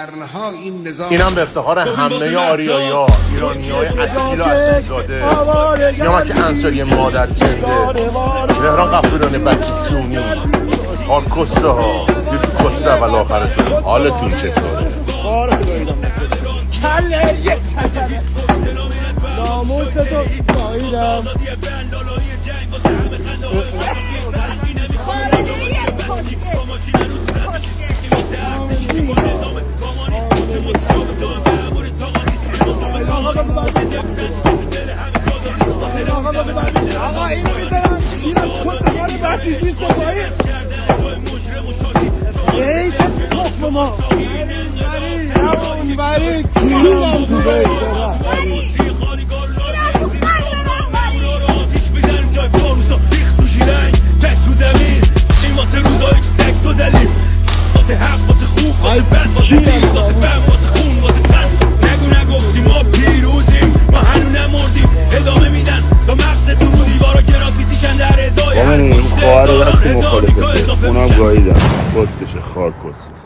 قرنها این نظام اینم به افتخار همه آریایی‌ها، ایرانی‌های اصیل و اصیل‌زاده، اینا که انصاری مادر جنده، مهران قفوران بکی جونی، خارکسته ها، یه کسته اول آخرتون، حالتون چطوره؟ کله یک کسره ناموستو ساییدم آقا اینو میزنم اینو کسته بسیزی سپایی ای تخم ما بری کیلو دوبه واسه بد واسه زیر واسه بم واسه خون واسه تن نگفتیم ما پیروزیم ما هنو نمردیم ادامه میدن تا مغز تو رو دیوارا گرافیتیشن در ازای هر کشته هزار هزار دیگاه اضافه میشن اونم گاهیدن کسکشه خار کس